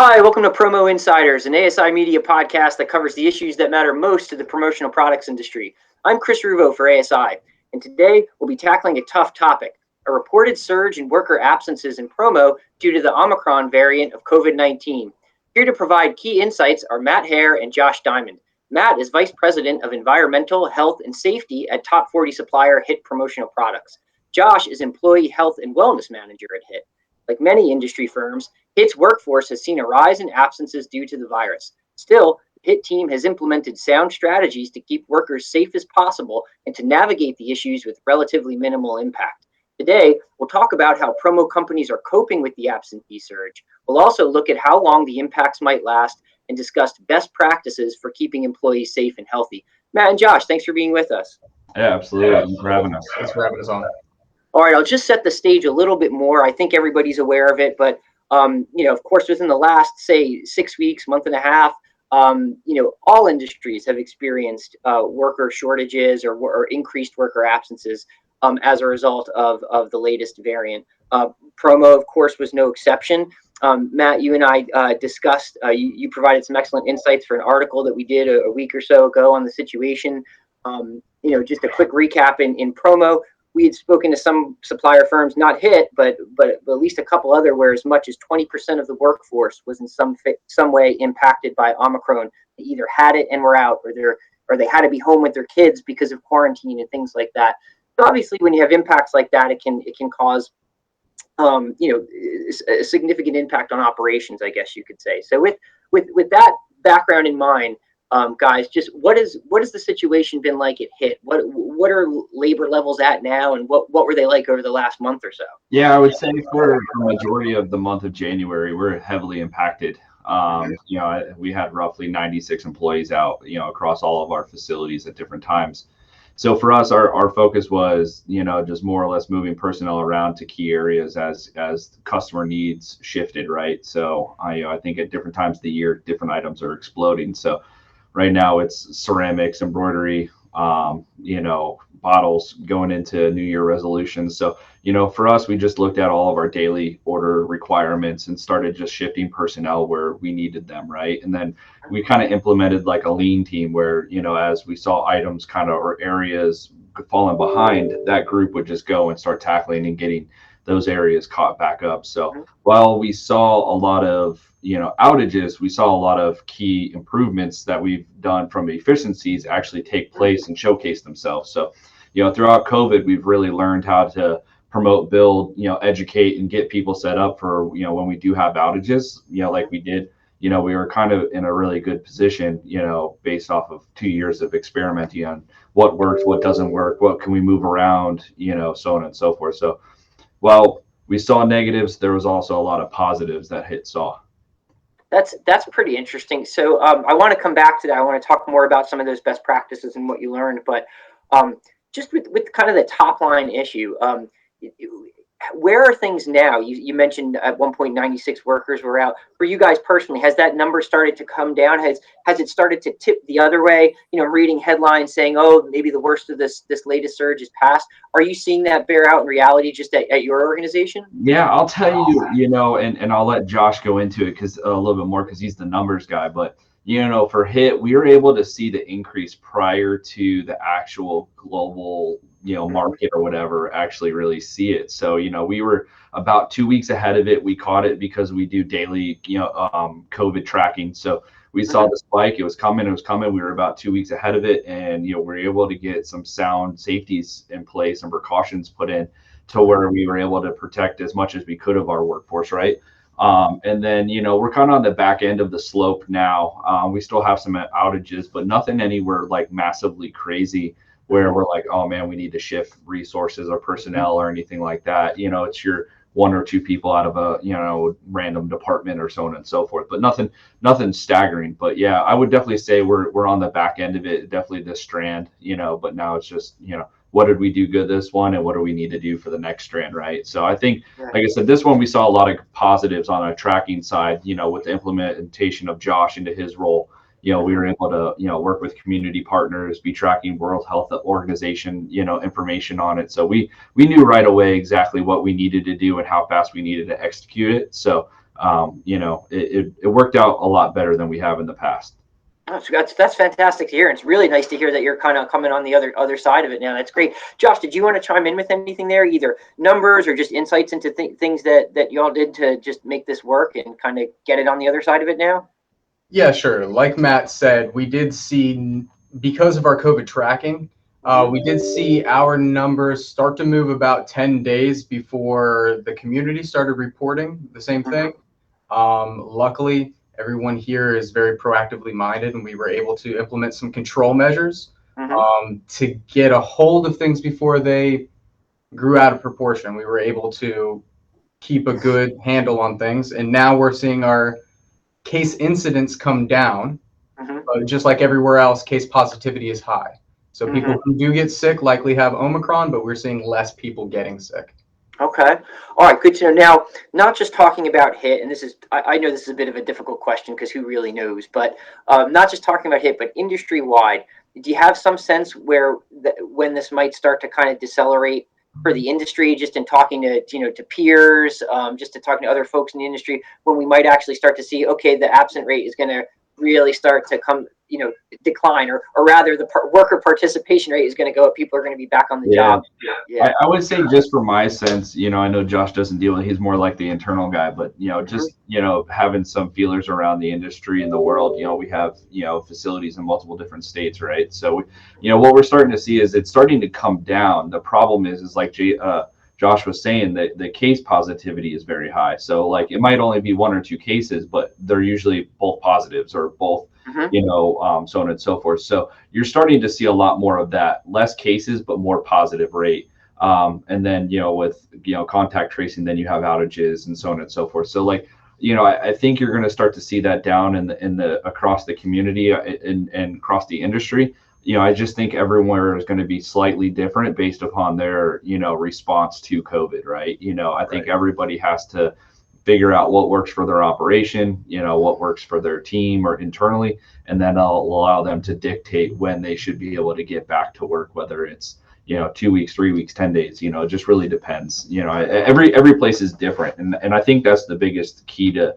Hi, welcome to Promo Insiders, an ASI media podcast that covers the issues that matter most to the promotional products industry. I'm Chris Ruvo for ASI, and today we'll be tackling a tough topic, a reported surge in worker absences in promo due to the Omicron variant of COVID-19. Here to provide key insights are Matt Hare and Josh Diamond. Matt is Vice President of Environmental, Health, and Safety at top 40 supplier Hit Promotional Products. Josh is Employee Health and Wellness Manager at Hit. Like many industry firms, Hit's workforce has seen a rise in absences due to the virus. Still, the Hit team has implemented sound strategies to keep workers safe as possible and to navigate the issues with relatively minimal impact. Today, we'll talk about how promo companies are coping with the absentee surge. We'll also look at how long the impacts might last and discuss best practices for keeping employees safe and healthy. Matt and Josh, thanks for being with us. Yeah, absolutely. Thanks for having us. Thanks for having us on. All right, I'll just set the stage a little bit more. I think everybody's aware of it, but of course, within the last, say, 6 weeks, month and a half, all industries have experienced worker shortages or increased worker absences as a result of the latest variant. Promo, of course, was no exception. Matt, you and I discussed, you provided some excellent insights for an article that we did a week or so ago on the situation. Just a quick recap in promo. We had spoken to some supplier firms, not Hit, but at least a couple other, where as much as 20% of the workforce was in some way impacted by Omicron. They either had it and were out, or they had to be home with their kids because of quarantine and things like that. So obviously, when you have impacts like that, it can cause a significant impact on operations, I guess you could say. So with that background in mind, guys, just what is the situation been like at Hit? What are labor levels at now, and what were they like over the last month or so? Yeah, I would say for the majority of the month of January, we're heavily impacted. We had roughly 96 employees out, across all of our facilities at different times. So for us, our focus was, just more or less moving personnel around to key areas as customer needs shifted, right? So I think at different times of the year, different items are exploding. So right now it's ceramics, embroidery, bottles going into New Year resolutions. So, for us, we just looked at all of our daily order requirements and started just shifting personnel where we needed them, right? And then we kind of implemented like a lean team where, as we saw items or areas falling behind, that group would just go and start tackling and getting those areas caught back up. So while we saw a lot of outages, we saw a lot of key improvements that we've done from efficiencies actually take place and showcase themselves. So, throughout COVID, we've really learned how to promote, build, educate, and get people set up for, when we do have outages, like we did. We were kind of in a really good position, based off of 2 years of experimenting on what works, what doesn't work, what can we move around, so on and so forth. So while we saw negatives, there was also a lot of positives that Hit saw. That's pretty interesting. So I want to come back to that. I want to talk more about some of those best practices and what you learned. But just with kind of the top line issue, where are things now? You mentioned at one point 96 workers were out. For you guys personally, has that number started to come down? Has it started to tip the other way? Reading headlines saying, oh, maybe the worst of this latest surge is past. Are you seeing that bear out in reality just at your organization? Yeah, I'll tell you, and I'll let Josh go into it because a little bit more because he's the numbers guy. But for Hit, we were able to see the increase prior to the actual global market or whatever actually really see it. So we were about 2 weeks ahead of it. We caught it because we do daily COVID tracking. So we saw the spike. It was coming. We were about 2 weeks ahead of it, and we were able to get some sound safeties in place and precautions put in to where we were able to protect as much as we could of our workforce, right? And then, we're kind of on the back end of the slope now. We still have some outages, but nothing anywhere like massively crazy where we're like, oh man, we need to shift resources or personnel or anything like that. It's your one or two people out of a, random department or so on and so forth, but nothing staggering. But yeah, I would definitely say we're on the back end of it, definitely this strand, but now it's just, what did we do good this one and what do we need to do for the next strand, right? So I think, like I said, this one we saw a lot of positives on a tracking side, with the implementation of Josh into his role. We were able to, work with community partners, be tracking World Health Organization, information on it. So we knew right away exactly what we needed to do and how fast we needed to execute it. So it worked out a lot better than we have in the past. That's fantastic to hear. And it's really nice to hear that you're kind of coming on the other side of it now. That's great. Josh, did you want to chime in with anything there, either numbers or just insights into things that y'all did to just make this work and kind of get it on the other side of it now? Yeah, sure. Like Matt said, we did see, because of our COVID tracking, we did see our numbers start to move about 10 days before the community started reporting the same thing. Luckily, everyone here is very proactively minded, and we were able to implement some control measures to get a hold of things before they grew out of proportion. We were able to keep a good handle on things, and now we're seeing our case incidents come down, but just like everywhere else, case positivity is high. So people who do get sick likely have Omicron, but we're seeing less people getting sick. Okay. All right. Good to know. Now, not just talking about HIT, and I know this is a bit of a difficult question because who really knows, but not just talking about HIT, but industry-wide, do you have some sense when this might start to kind of decelerate for the industry, just in talking to peers, just to talking to other folks in the industry, when we might actually start to see, okay, the absent rate is going to really start to decline, or rather the worker participation rate is going to go up. People are going to be back on the job. Yeah. I would say, just from my sense, I know Josh doesn't deal with, he's more like the internal guy, but just having some feelers around the industry in the world. We have facilities in multiple different states, right? So what we're starting to see is it's starting to come down. The problem is like Josh was saying, that the case positivity is very high. So like it might only be one or two cases, but they're usually both positives or both, so on and so forth. So you're starting to see a lot more of that, less cases, but more positive rate. And then, with, contact tracing, then you have outages and so on and so forth. So like, I think you're going to start to see that down in the across the community and across the industry. I just think everywhere is going to be slightly different based upon their, response to COVID, right? I think everybody has to figure out what works for their operation, what works for their team or internally, and then I'll allow them to dictate when they should be able to get back to work, whether it's, 2 weeks, 3 weeks, 10 days, it just really depends. Every place is different. And I think that's the biggest key to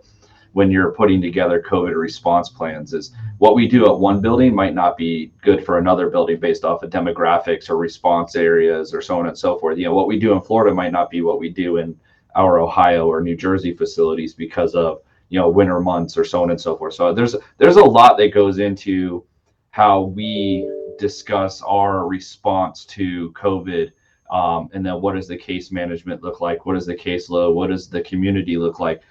when you're putting together COVID response plans, is what we do at one building might not be good for another building based off of demographics or response areas or so on and so forth. What we do in Florida might not be what we do in our Ohio or New Jersey facilities because of, winter months or so on and so forth. So there's a lot that goes into how we discuss our response to COVID. And then what does the case management look like? What is the caseload? What does the community look like?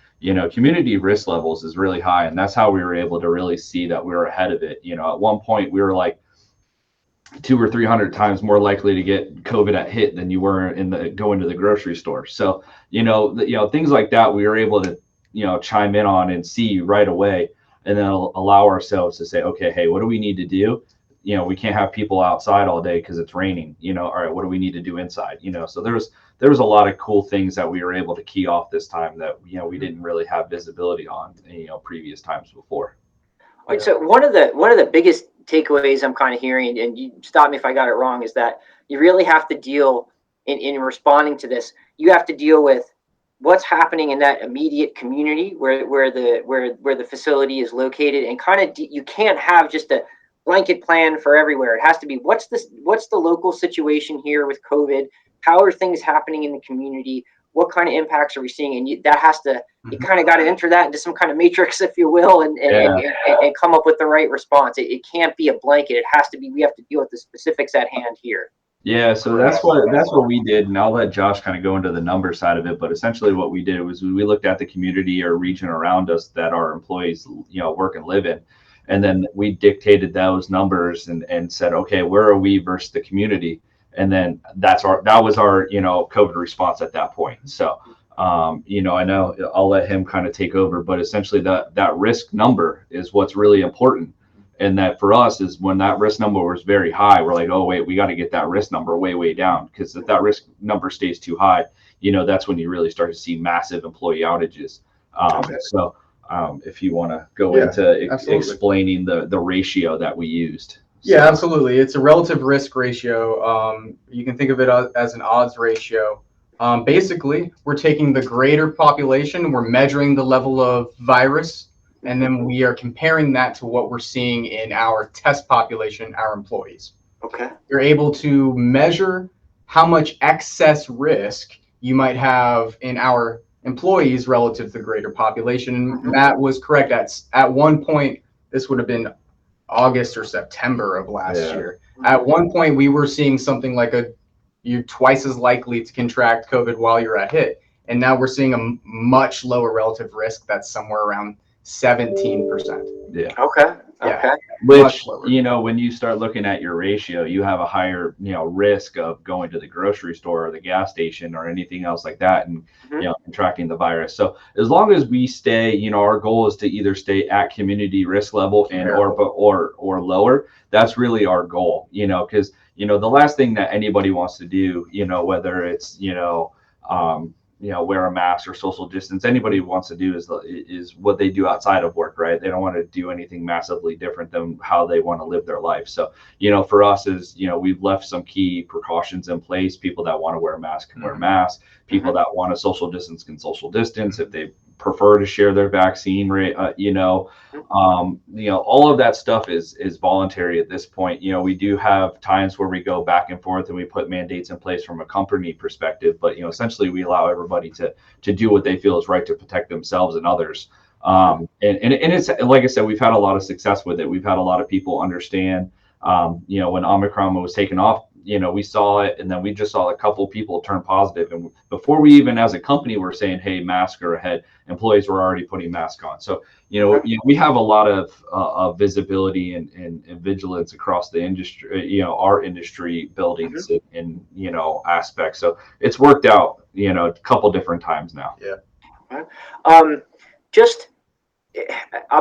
Community risk levels is really high. And that's how we were able to really see that we were ahead of it. At one point we were like 200 or 300 times more likely to get COVID at HIT than you were going to the grocery store. So, things like that, we were able to, chime in on and see right away, and then allow ourselves to say, okay, hey, what do we need to do? We can't have people outside all day because it's raining, all right, what do we need to do inside? So there was a lot of cool things that we were able to key off this time that, we didn't really have visibility on, previous times before. All right, so one of the biggest takeaways I'm kind of hearing, and you stop me if I got it wrong, is that you really have to deal in responding to this. You have to deal with what's happening in that immediate community where the facility is located, and kind of you can't have just a blanket plan for everywhere. It has to be what's the local situation here with COVID? How are things happening in the community? What kind of impacts are we seeing? And you kind of got to enter that into some kind of matrix, if you will, and come up with the right response. It can't be a blanket. It has to be, we have to deal with the specifics at hand here. Yeah, so that's what we did, and I'll let Josh kind of go into the number side of it. But essentially, what we did was we looked at the community or region around us that our employees, work and live in, and then we dictated those numbers and said, okay, where are we versus the community? And then that was our COVID response at that point. So I know I'll let him kind of take over, but essentially that risk number is what's really important. And that for us is when that risk number was very high, we're like, oh wait, we got to get that risk number way down, because if that risk number stays too high, that's when you really start to see massive employee outages. So if you want to go into explaining the ratio that we used. Yeah, absolutely. It's a relative risk ratio. You can think of it as an odds ratio. Basically, we're taking the greater population, we're measuring the level of virus, and then we are comparing that to what we're seeing in our test population, our employees. Okay. You're able to measure how much excess risk you might have in our employees relative to the greater population. And Matt was correct. At one point, this would have been August or September of last year. At one point, we were seeing something like you're twice as likely to contract COVID while you're at HIT. And now we're seeing a much lower relative risk that's somewhere around 17%. Yeah. Okay. Yeah. Okay. Which, when you start looking at your ratio, you have a higher, risk of going to the grocery store or the gas station or anything else like that and, contracting the virus. So as long as we stay, our goal is to either stay at community risk level and or lower. That's really our goal, because, the last thing that anybody wants to do, whether it's, wear a mask or social distance, anybody wants to do is what they do outside of work, right? They don't want to do anything massively different than how they want to live their life. So, for us is, we've left some key precautions in place. People that want to wear a mask can wear masks. People that want to social distance can social distance. If they prefer to share their vaccine rate, all of that stuff is voluntary at this point. We do have times where we go back and forth and we put mandates in place from a company perspective, but essentially we allow everybody to do what they feel is right to protect themselves and others. And it's, like I said, we've had a lot of success with it. We've had a lot of people understand, when Omicron was taken off, we saw it, and then we just saw a couple people turn positive. And before we even, as a company, were saying, hey, masks are ahead, employees were already putting masks on. So, we have a lot of visibility and vigilance across the industry, our industry buildings and aspects. So it's worked out, a couple different times now. Yeah. I'm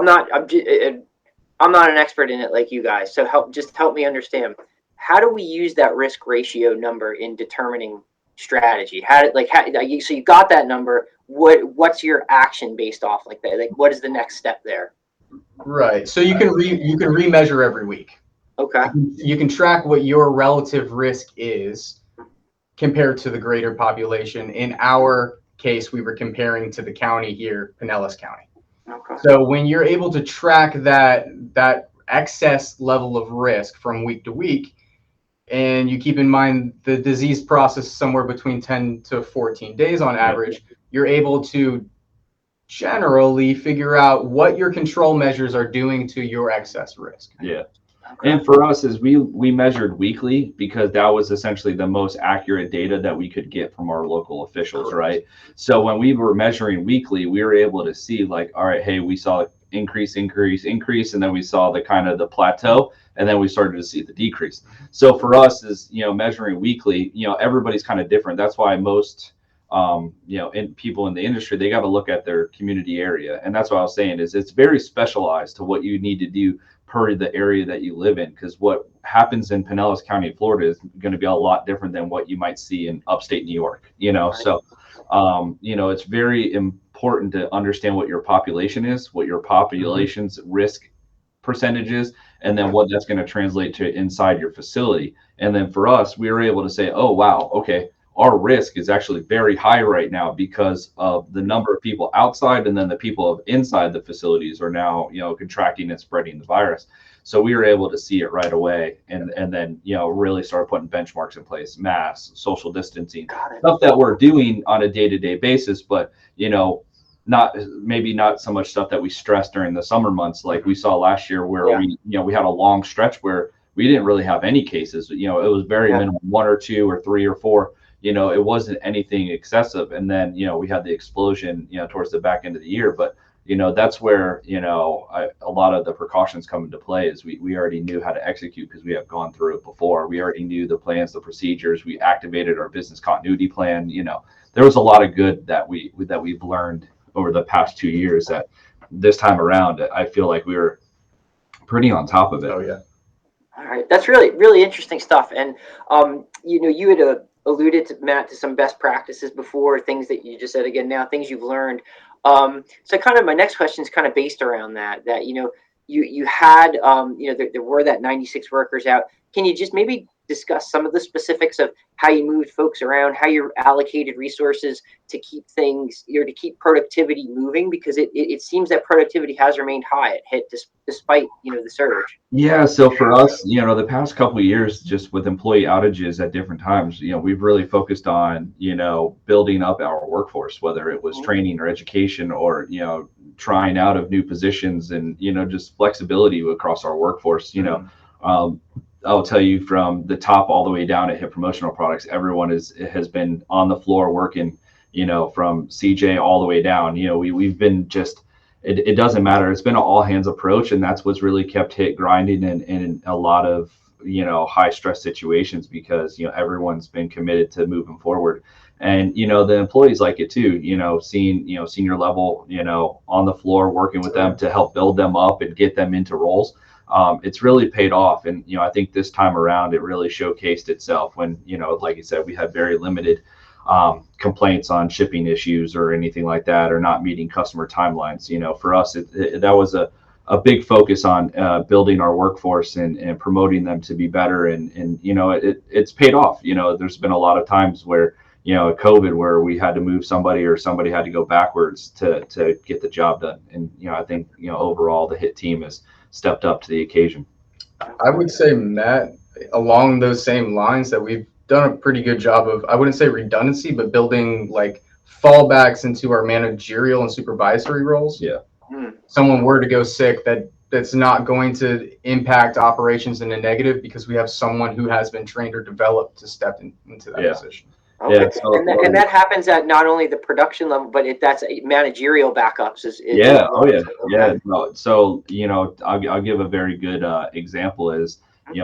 not an expert in it like you guys. So help me understand. How do we use that risk ratio number in determining strategy? So you got that number. What's your action based off like that? Like, what is the next step there? Right. So you can remeasure every week. Okay. You can track what your relative risk is compared to the greater population. In our case, we were comparing to the county here, Pinellas County. Okay. So when you're able to track that excess level of risk from week to week, and you keep in mind the disease process somewhere between 10 to 14 days on average, you're able to generally figure out what your control measures are doing to your excess risk. Yeah. And for us, is we measured weekly because that was essentially the most accurate data that we could get from our local officials, right? So when we were measuring weekly, we were able to see like, all right, hey, we saw increase, and then we saw the plateau, and then we started to see the decrease. So for us is, measuring weekly, everybody's kind of different. That's why most people in the industry, they got to look at their community area. And that's what I was saying is it's very specialized to what you need to do per the area that you live in, because what happens in Pinellas County, Florida is going to be a lot different than what you might see in upstate New York, so it's very important to understand what your population is, what your population's risk percentage is, and then what that's going to translate to inside your facility. And then for us, we were able to say, oh wow, okay, our risk is actually very high right now because of the number of people outside, and then the people inside the facilities are now, contracting and spreading the virus. So we were able to see it right away, and then really start putting benchmarks in place, masks, social distancing, stuff that we're doing on a day-to-day basis, but not so much stuff that we stressed during the summer months like we saw last year, where we had a long stretch where we didn't really have any cases. It was very minimal, 1 or 2 or 3 or 4. It wasn't anything excessive. And then, we had the explosion, towards the back end of the year. But, that's where, a lot of the precautions come into play is we already knew how to execute because we have gone through it before. We already knew the plans, the procedures. We activated our business continuity plan. There was a lot of good that we've learned over the past 2 years that this time around, I feel like we were pretty on top of it. Oh, yeah. All right. That's really, really interesting stuff. And, you had alluded to, Matt, to some best practices before, things that you just said again now, things you've learned. So kind of my next question is kind of based around that you had, there were that 96 workers out. Can you just maybe discuss some of the specifics of how you moved folks around, how you allocated resources to keep things, to keep productivity moving? Because it seems that productivity has remained high at Hit despite, the surge. Yeah, so for us, the past couple of years, just with employee outages at different times, we've really focused on, building up our workforce, whether it was training or education or, trying out of new positions and, just flexibility across our workforce. I'll tell you, from the top all the way down at Hit Promotional Products, everyone has been on the floor working, from CJ all the way down. We've been just, it doesn't matter. It's been an all hands approach, and that's what's really kept Hit grinding in a lot of, high stress situations, because, everyone's been committed to moving forward. And, the employees like it too, seeing, senior level, on the floor, working with them to help build them up and get them into roles. It's really paid off. And, I think this time around, it really showcased itself when, like you said, we had very limited complaints on shipping issues or anything like that, or not meeting customer timelines. For us, that was a big focus on building our workforce and promoting them to be better. And it's paid off. There's been a lot of times where, COVID, where we had to move somebody or somebody had to go backwards to get the job done. And, I think, overall, the Hit team has stepped up to the occasion. I would say, Matt, along those same lines, that we've done a pretty good job of, I wouldn't say redundancy, but building like fallbacks into our managerial and supervisory roles. Yeah. Someone were to go sick, that's not going to impact operations in a negative, because we have someone who has been trained or developed to step into that position. Okay. Yeah, so, and that happens at not only the production level, but that's managerial backups. No, so I'll give a very good example. Is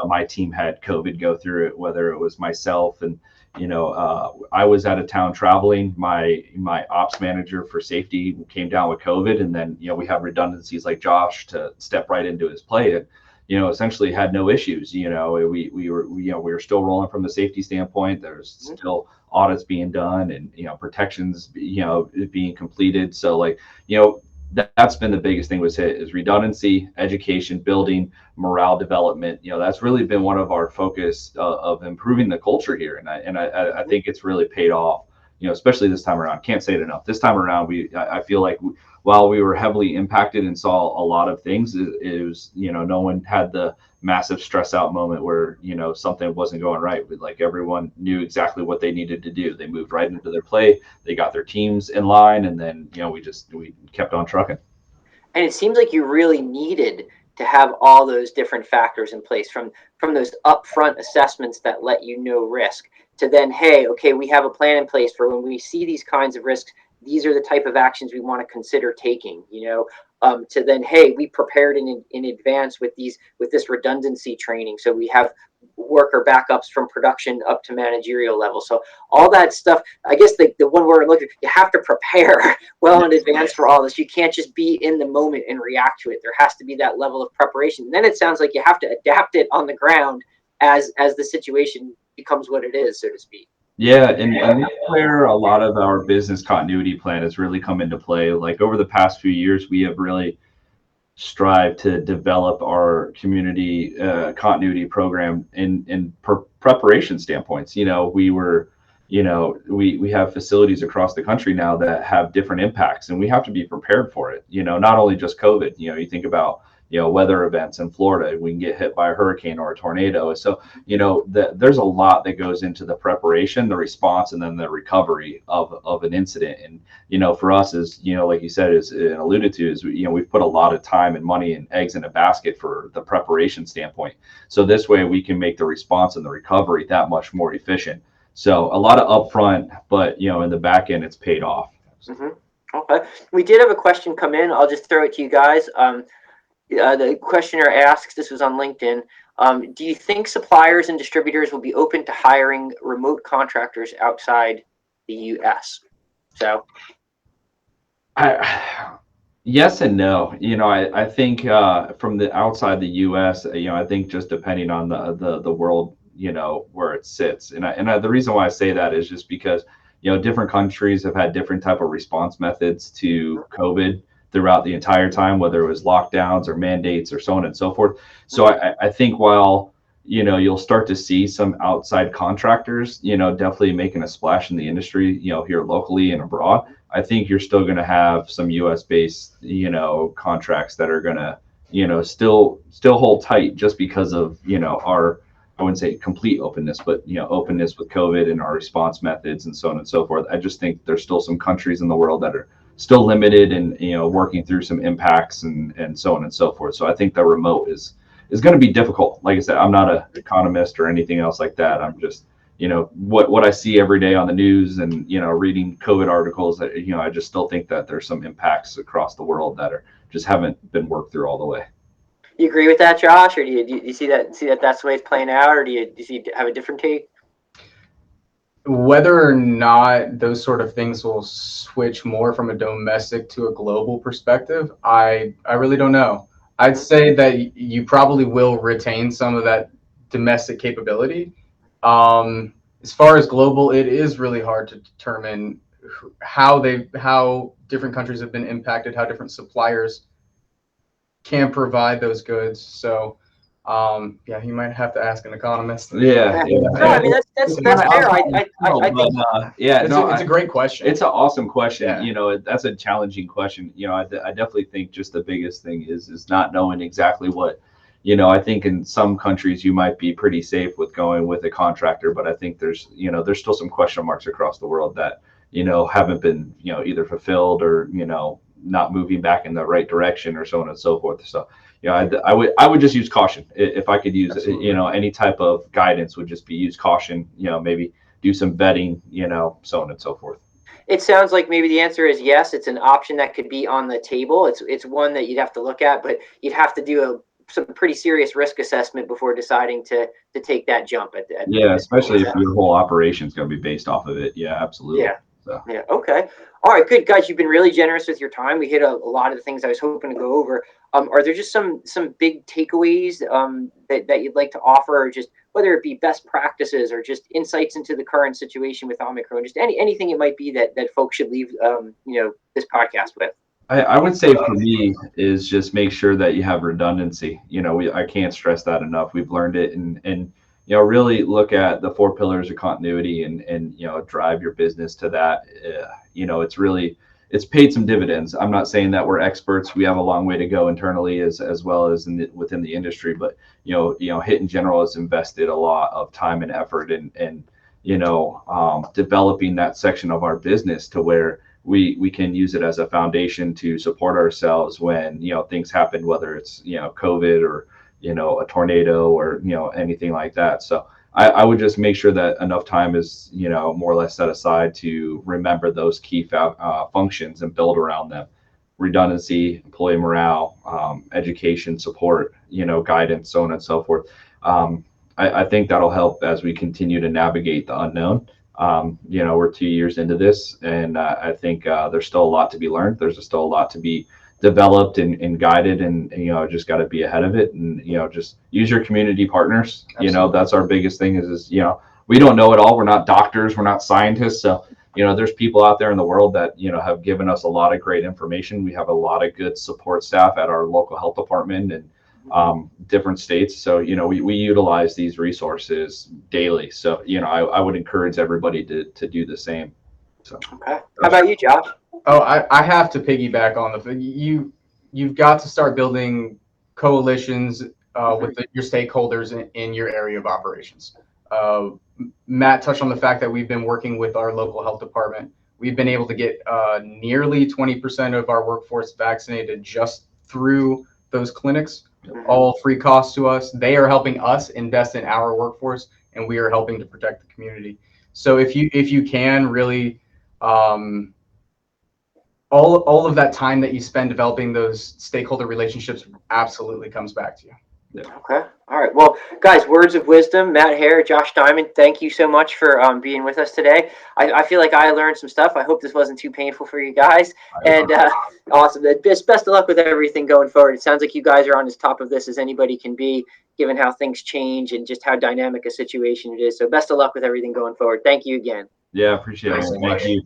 my team had COVID go through it, whether it was myself and I was out of town traveling. My ops manager for safety came down with COVID, and then we have redundancies like Josh to step right into his plate, and essentially had no issues. We were still rolling from the safety standpoint. There's still audits being done, and protections being completed. So that's been the biggest thing with Hit, is redundancy, education, building, morale development. That's really been one of our focus of improving the culture here, and I think it's really paid off. Especially this time around. Can't say it enough. This time around, I feel like while we were heavily impacted and saw a lot of things, it was no one had the massive stress out moment where something wasn't going right. Like, everyone knew exactly what they needed to do. They moved right into their play. They got their teams in line, and then we kept on trucking. And it seems like you really needed to have all those different factors in place, from those upfront assessments that let risk, to then, hey, okay, we have a plan in place for when we see these kinds of risks. These are the type of actions we want to consider taking. To then, hey, we prepared in advance with this redundancy training, so we have worker backups from production up to managerial level. So all that stuff, I guess the one word looking, you have to prepare well in advance for all this. You can't just be in the moment and react to it. There has to be that level of preparation. And then it sounds like you have to adapt it on the ground as the situation becomes what it is, so to speak. Yeah, and that's where a lot of our business continuity plan has really come into play. Like, over the past few years, we have really strived to develop our community continuity program in preparation standpoints. We have facilities across the country now that have different impacts, and we have to be prepared for it. Not only just COVID. You think about weather events in Florida, we can get hit by a hurricane or a tornado. So, there's a lot that goes into the preparation, the response, and then the recovery of an incident. And, for us, is, like you said, is alluded to, is, we've put a lot of time and money and eggs in a basket for the preparation standpoint. So this way we can make the response and the recovery that much more efficient. So a lot of upfront, but, in the back end, it's paid off. Mm-hmm. Okay. We did have a question come in. I'll just throw it to you guys. The questioner asks, this was on LinkedIn, do you think suppliers and distributors will be open to hiring remote contractors outside the U.S.? So, yes and no. I think from the outside the U.S., I think just depending on the world, where it sits. And the reason why I say that is just because, different countries have had different type of response methods to COVID throughout the entire time, whether it was lockdowns or mandates or so on and so forth. So I think while, you'll start to see some outside contractors, definitely making a splash in the industry, here locally and abroad. I think you're still going to have some US based, contracts that are going to, still hold tight just because of, our, I wouldn't say complete openness, but, openness with COVID and our response methods and so on and so forth. I just think there's still some countries in the world that are still limited and, working through some impacts and so on and so forth. So I think the remote is going to be difficult. Like I said, I'm not an economist or anything else like that. I'm just, what I see every day on the news and, reading COVID articles that, I just still think that there's some impacts across the world that just haven't been worked through all the way. You agree with that, Josh, or do you see that that's the way it's playing out, or do you have a different take? Whether or not those sort of things will switch more from a domestic to a global perspective, I really don't know. I'd say that you probably will retain some of that domestic capability. As far as global, it is really hard to determine how different countries have been impacted, how different suppliers can provide those goods. So, you might have to ask an economist. Yeah. No, I mean that's fair. It's a great question. It's an awesome question. Yeah. That's a challenging question. I definitely think just the biggest thing is not knowing exactly what. I think in some countries you might be pretty safe with going with a contractor, but I think there's still some question marks across the world that haven't been either fulfilled or not moving back in the right direction or so on and so forth. So I would just use caution. If I could use any type of guidance, would just be use caution. Maybe do some vetting. So on and so forth. It sounds like maybe the answer is yes. It's an option that could be on the table. It's one that you'd have to look at, but you'd have to do some pretty serious risk assessment before deciding to take that jump at especially if your whole operation is going to be based off of it. Yeah, absolutely. Yeah. Okay. All right. Good, guys. You've been really generous with your time. We hit a lot of the things I was hoping to go over. Are there just some big takeaways that you'd like to offer, or just whether it be best practices or just insights into the current situation with Omicron, just anything it might be that folks should leave this podcast with? I would say for me is just make sure that you have redundancy. I can't stress that enough. We've learned it and really look at the 4 pillars of continuity and drive your business to that. It's paid some dividends. I'm not saying that we're experts. We have a long way to go internally as well as within the industry, but Hit in general has invested a lot of time and effort in developing that section of our business to where we can use it as a foundation to support ourselves when things happen, whether it's COVID or a tornado or anything like that. So I would just make sure that enough time is more or less set aside to remember those key functions and build around them: redundancy, employee morale, education, support, guidance, so on and so forth. I think that'll help as we continue to navigate the unknown. We're 2 years into this, and I think there's still a lot to be learned. There's still a lot to be developed and guided, and just got to be ahead of it, and just use your community partners. Absolutely. That's our biggest thing is we don't know it all. We're not doctors, we're not scientists, so there's people out there in the world that have given us a lot of great information. We have a lot of good support staff at our local health department and different states, so we utilize these resources daily. So I would encourage everybody to do the same. So okay. How about you, Josh? Oh, I have to piggyback on you've got to start building coalitions with your stakeholders in your area of operations. Matt touched on the fact that we've been working with our local health department. We've been able to get nearly 20% of our workforce vaccinated just through those clinics, all free costs to us. They are helping us invest in our workforce, and we are helping to protect the community. So if you can really all of that time that you spend developing those stakeholder relationships absolutely comes back to you. Yeah. Okay. All right. Well, guys, words of wisdom. Matt Hare, Josh Diamond, thank you so much for being with us today. I feel like I learned some stuff. I hope this wasn't too painful for you guys. And awesome. Best of luck with everything going forward. It sounds like you guys are on as top of this as anybody can be, given how things change and just how dynamic a situation it is. So best of luck with everything going forward. Thank you again. Yeah, appreciate it. Thank you.